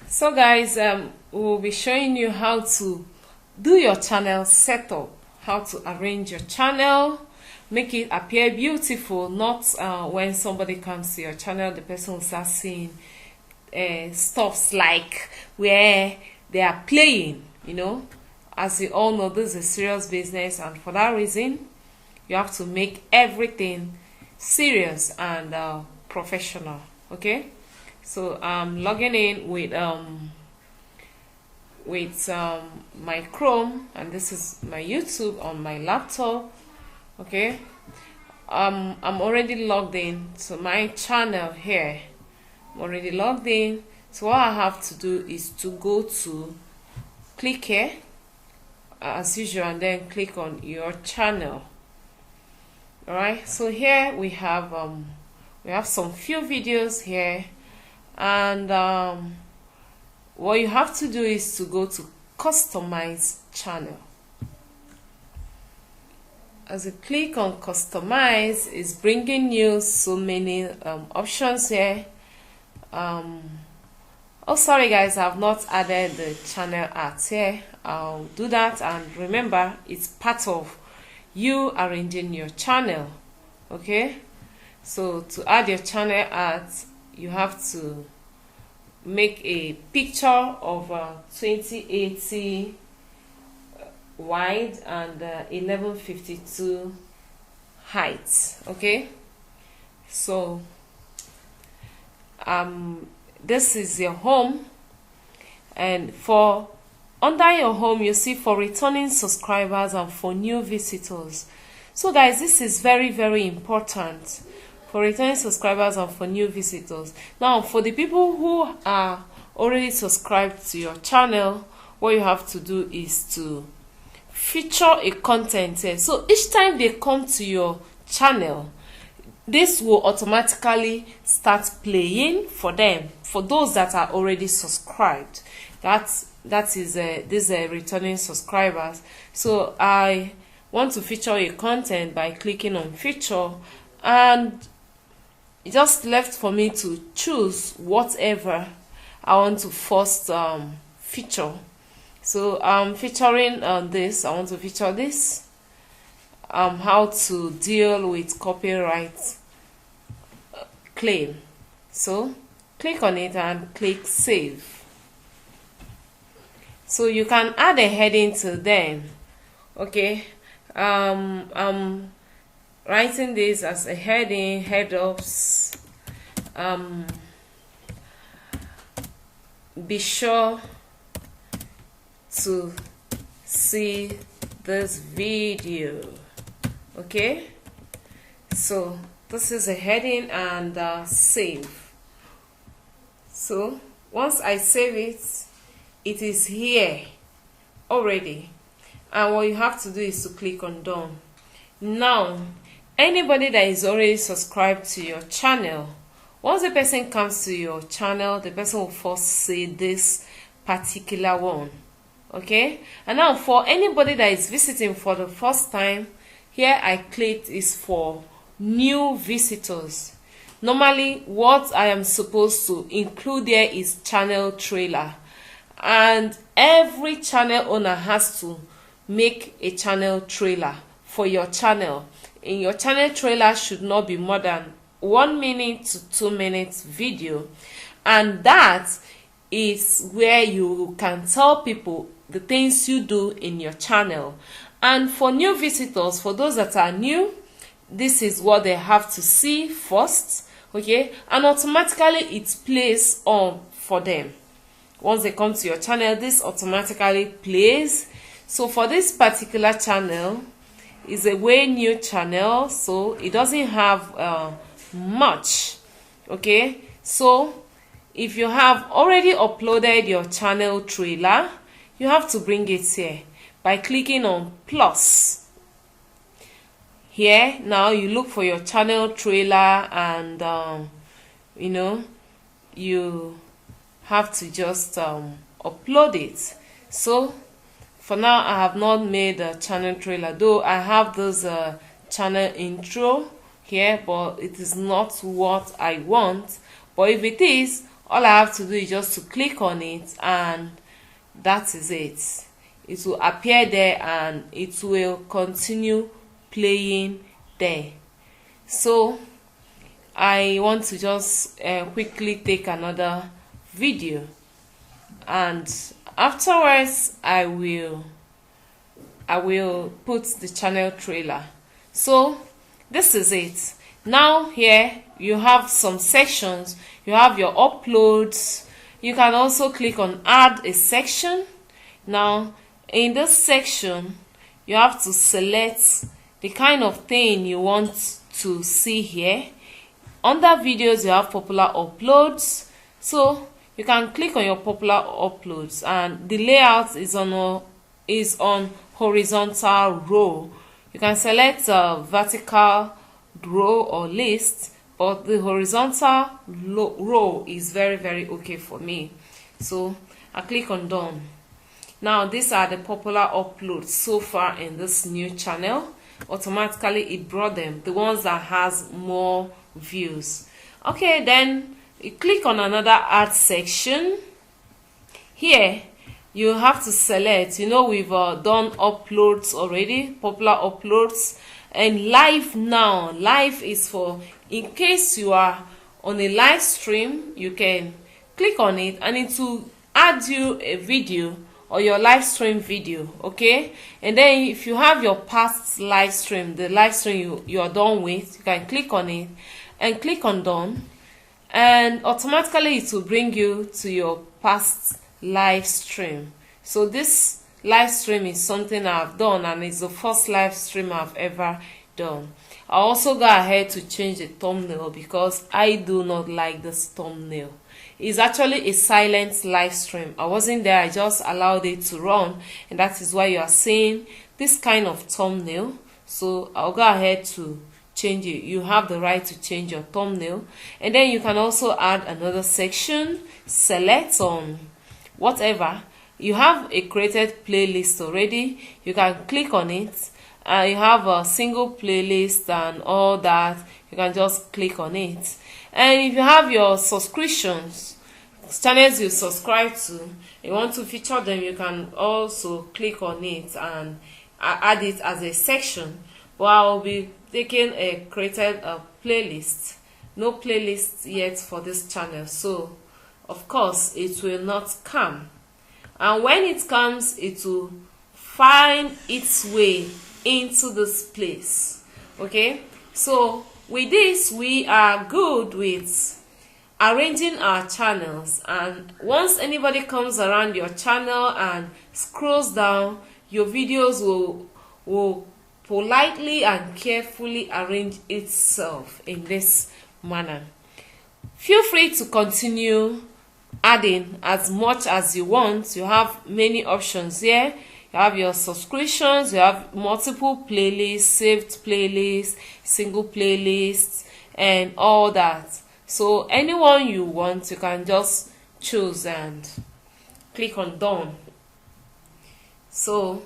So guys, we'll be showing you how to do your channel setup, how to arrange your channel, make it appear beautiful, not when somebody comes to your channel, the person will start seeing stuffs like where they are playing, As you all know, this is a serious business, and for that reason, you have to make everything serious and professional, okay? So I'm logging in with my Chrome, and this is my YouTube on my laptop, okay? I'm already logged in to my channel here. I'm already logged in. So what I have to do is to go to click here as usual, and then click on your channel. All right, so here we have some few videos here, and what you have to do is to go to customize channel. As you click on customize, it's bringing you so many options here. Oh, sorry guys, I have not added the channel art here. I'll do that, and remember, it's part of you arranging your channel, okay? So to add your channel art, you have to make a picture of 2080 wide and 1152 height, okay? So this is your home, and for under your home you see for returning subscribers and for new visitors. So guys, this is very, very important for returning subscribers and for new visitors. Now for the people who are already subscribed to your channel, what you have to do is to feature a content here. So each time they come to your channel, this will automatically start playing for them, for those that are already subscribed. That is these are returning subscribers. So I want to feature a content by clicking on feature, and it just left for me to choose whatever I want to first feature. So I'm featuring this. I want to feature this. How to deal with copyright claim. So click on it and click save. So you can add a heading to them, okay? I'm writing this as a heading, head-ups. Be sure to see this video, okay? So this is a heading, and save. So once I save it, it is here already, and what you have to do is to click on done. Now anybody that is already subscribed to your channel, once the person comes to your channel, the person will first see this particular one, okay? And now for anybody that is visiting for the first time, here I clicked is for new visitors. Normally what I am supposed to include there is channel trailer, and every channel owner has to make a channel trailer for your channel. In your channel trailer should not be more than 1 minute to 2 minutes video, and that is where you can tell people the things you do in your channel. And for new visitors, for those that are new, this is what they have to see first, okay? And automatically it plays on for them. Once they come to your channel, this automatically plays. So for this particular channel, is a way new channel, so it doesn't have much, okay? So if you have already uploaded your channel trailer, you have to bring it here by clicking on plus. Here now you look for your channel trailer, and you have to just upload it. So for now I have not made a channel trailer, though I have this channel intro here, but it is not what I want. But if it is, All I have to do is just to click on it, and that is it. It will appear there and it will continue playing there. So I want to just quickly take another video, and afterwards I will put the channel trailer. So this is it. Now here you have some sections. You have your uploads. You can also click on add a section. Now in this section you have to select the kind of thing you want to see here. Under videos you have popular uploads, so you can click on your popular uploads, and the layout is on horizontal row. You can select a vertical row or list, but the horizontal row is very okay for me. So I click on done. Now these are the popular uploads so far in this new channel. Automatically it brought them, the ones that has more views. Okay, then you click on another add section. Here you have to select, we've done uploads already, popular uploads, and live now. Live is for in case you are on a live stream, you can click on it and it will add you a video or your live stream video. Okay, and then if you have your past live stream, the live stream you are done with, you can click on it and click on done, and automatically it will bring you to your past live stream. So this live stream is something I've done, and it's the first live stream I've ever done. I also go ahead to change the thumbnail because I do not like this thumbnail. It's actually a silent live stream. I wasn't there, I just allowed it to run, and that is why you are seeing this kind of thumbnail. So I'll go ahead to change it. You have the right to change your thumbnail, and then you can also add another section. Select on whatever you have a created playlist already. You can click on it, and you have a single playlist and all that. You can just click on it. And if you have your subscriptions, channels you subscribe to, you want to feature them, you can also click on it and add it as a section. But I'll be taking a created playlist. No playlist yet for this channel, so of course it will not come. And when it comes, it will find its way into this place. Okay, so with this we are good with arranging our channels, and once anybody comes around your channel and scrolls down, your videos will politely and carefully arrange itself in this manner. Feel free to continue adding as much as you want. You have many options here. You have your subscriptions, you have multiple playlists, saved playlists, single playlists, and all that. So anyone you want, you can just choose and click on done. So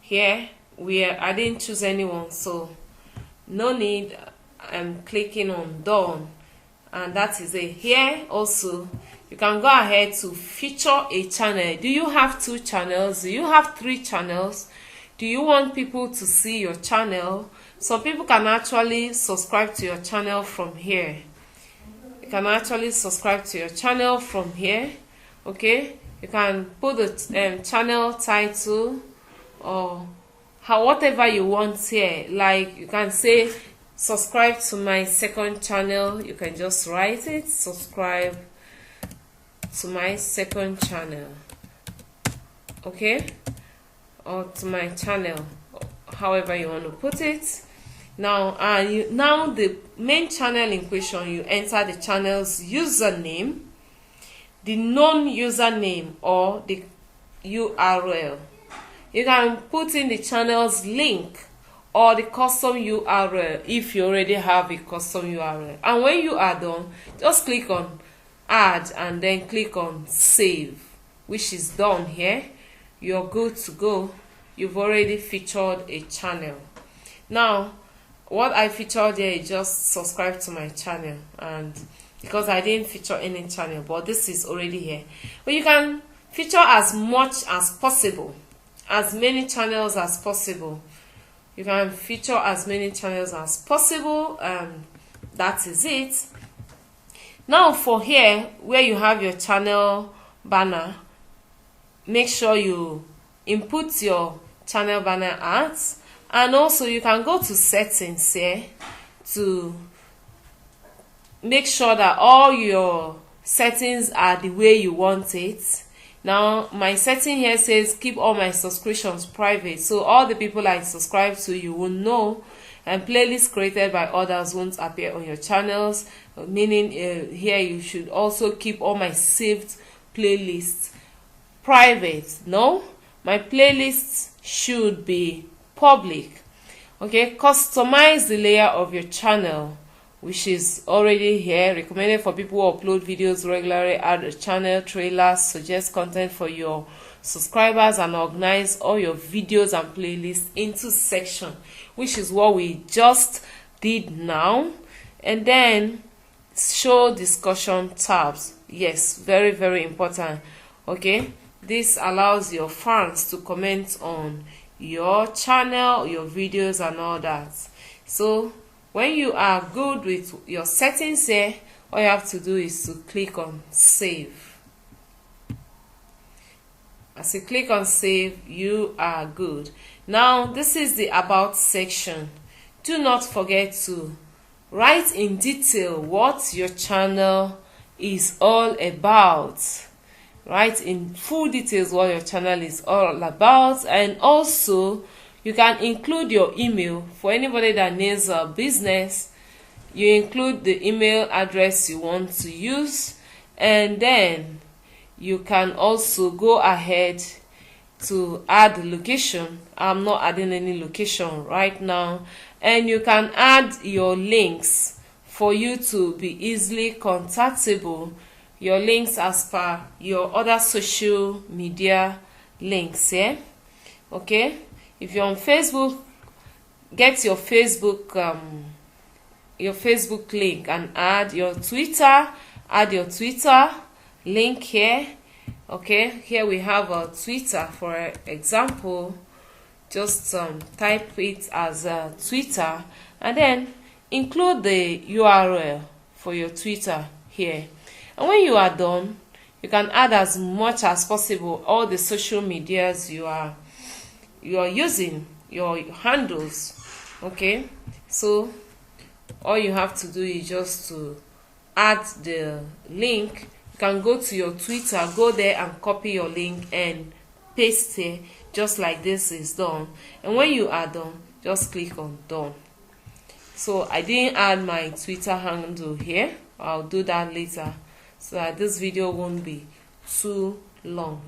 here I didn't choose anyone, so no need. I'm clicking on done, and that is it. Here also you can go ahead to feature a channel. Do you have 2 channels? Do you have 3 channels? Do you want people to see your channel? Some people can actually subscribe to your channel from here. You can actually subscribe to your channel from here. Okay, you can put the channel title or whatever you want here. Like you can say subscribe to my second channel. You can just write it, subscribe to my second channel, okay, or to my channel, however you want to put it. Now now the main channel in question, you enter the channel's username, the known username, or the URL. You can put in the channel's link or the custom URL if you already have a custom URL. And when you are done, just click on add and then click on save, which is done here. You're good to go. You've already featured a channel. Now what I featured here is just subscribe to my channel, and because I didn't feature any channel, but this is already here. But you can feature as much as possible, as many channels as possible. You can feature as many channels as possible. That is it. Now for here, where you have your channel banner, make sure you input your channel banner ads, and also you can go to settings here to make sure that all your settings are the way you want it. Now my setting here says keep all my subscriptions private, so all the people I subscribe to, you will know, and playlists created by others won't appear on your channels, meaning here you should also keep all my saved playlists private. No, my playlists should be public. Okay, customize the layer of your channel, which is already here. Recommended for people who upload videos regularly. Add a channel trailer, suggest content for your subscribers, and organize all your videos and playlists into section, which is what we just did now. And then show discussion tabs. Yes, very, very important. Okay, this allows your fans to comment on your channel, your videos, and all that. So when you are good with your settings here, all you have to do is to click on save. As you click on save, you are good. Now this is the about section. Do not forget to write in detail what your channel is all about. Write in full details what your channel is all about, and also you can include your email. For anybody that needs a business, you include the email address you want to use, and then you can also go ahead to add the location. I'm not adding any location right now, and you can add your links for you to be easily contactable. Your links as per your other social media links here. Okay, if you're on Facebook, get your Facebook link and add your Twitter. Add your Twitter link here. Okay, here we have a Twitter, for example. Just type it as Twitter, and then include the URL for your Twitter here. And when you are done, you can add as much as possible all the social medias you are using, your handles. Okay, so all you have to do is just to add the link. You can go to your Twitter, go there and copy your link and paste it, just like this is done. And when you are done, just click on done. So I didn't add my Twitter handle here. I'll do that later, so that this video won't be too long.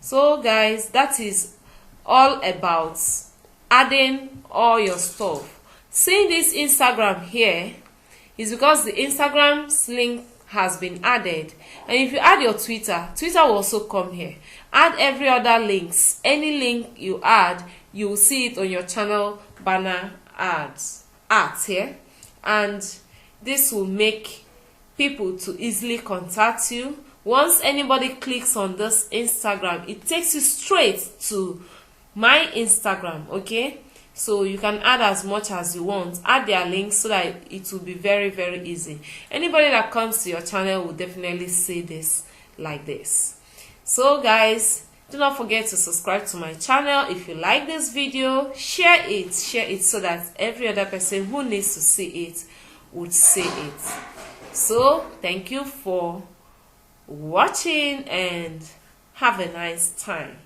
So guys, that is all about adding all your stuff. Seeing this Instagram here is because the Instagram's link has been added, and if you add your Twitter will also come here. Add every other links. Any link you add, you will see it on your channel banner ads here, and this will make people to easily contact you. Once anybody clicks on this Instagram, it takes you straight to my Instagram. Okay, so you can add as much as you want. Add their links so that it will be very, very easy. Anybody that comes to your channel will definitely see this like this. So guys, do not forget to subscribe to my channel. If you like this video, share it so that every other person who needs to see it would see it. So thank you for watching and have a nice time.